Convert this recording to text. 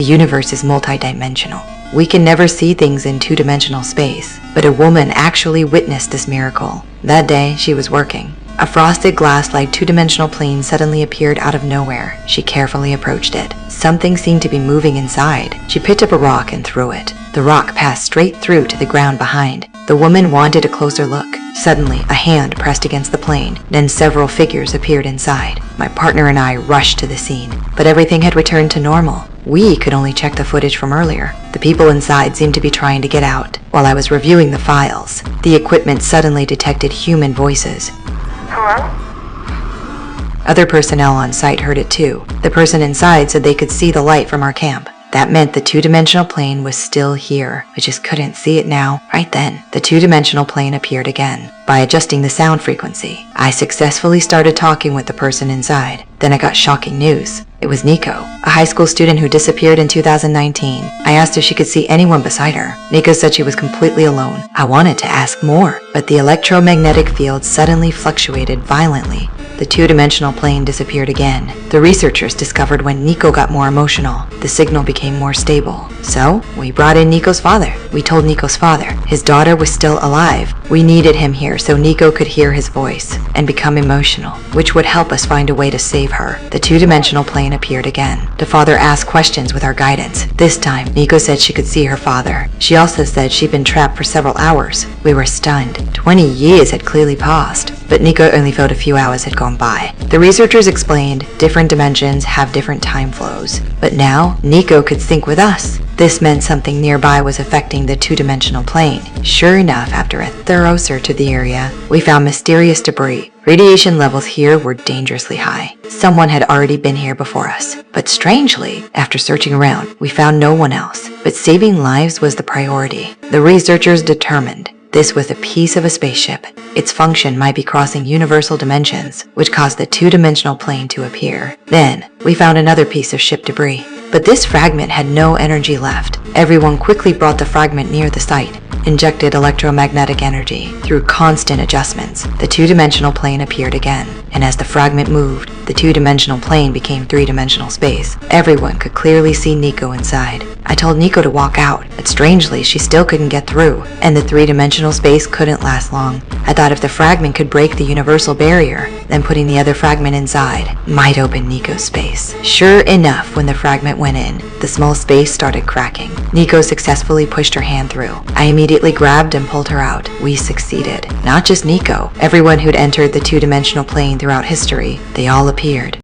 The universe is multidimensional. We can never see things in two-dimensional space, but a woman actually witnessed this miracle. That day, she was working. A frosted glass-like two-dimensional plane suddenly appeared out of nowhere. She carefully approached it. Something seemed to be moving inside. She picked up a rock and threw it. The rock passed straight through to the ground behind. The woman wanted a closer look. Suddenly, a hand pressed against the plane. Then several figures appeared inside. My partner and I rushed to the scene, but everything had returned to normal. We could only check the footage from earlier. The people inside seemed to be trying to get out. While I was reviewing the files, the equipment suddenly detected human voices. Hello? Other personnel on site heard it too. The person inside said they could see the light from our camp. That meant the two-dimensional plane was still here. I just couldn't see it now. Right then, the two-dimensional plane appeared again. By adjusting the sound frequency, I successfully started talking with the person inside. Then I got shocking news. It was Nico, a high school student who disappeared in 2019. I asked if she could see anyone beside her. Nico said she was completely alone. I wanted to ask more, but the electromagnetic field suddenly fluctuated violently. The two-dimensional plane disappeared again. The researchers discovered when Nico got more emotional, the signal became more stable. So, we brought in Nico's father. We told Nico's father his daughter was still alive. We needed him here so Nico could hear his voice and become emotional, which would help us find a way to save her. The two-dimensional plane appeared again. The father asked questions with our guidance. This time, Nico said she could see her father. She also said she'd been trapped for several hours. We were stunned. 20 years had clearly passed, but Nico only felt a few hours had gone by. The researchers explained different dimensions have different time flows, but now Nico could sync with us. This meant something nearby was affecting the two-dimensional plane. Sure enough, after a thorough search of the area, we found mysterious debris. Radiation levels here were dangerously high. Someone had already been here before us. But strangely, after searching around, we found no one else. But saving lives was the priority. The researchers determined this was a piece of a spaceship. Its function might be crossing universal dimensions, which caused the two-dimensional plane to appear. Then, we found another piece of ship debris. But this fragment had no energy left. Everyone quickly brought the fragment near the site, injected electromagnetic energy. Through constant adjustments, the two-dimensional plane appeared again. And as the fragment moved, the two-dimensional plane became three-dimensional space. Everyone could clearly see Nico inside. I told Nico to walk out, but strangely, she still couldn't get through, and the three-dimensional space couldn't last long. I thought if the fragment could break the universal barrier, then putting the other fragment inside might open Nico's space. Sure enough, when the fragment went in, the small space started cracking. Nico successfully pushed her hand through. I immediately grabbed and pulled her out. We succeeded. Not just Nico. Everyone who'd entered the two-dimensional plane throughout history, they all appeared.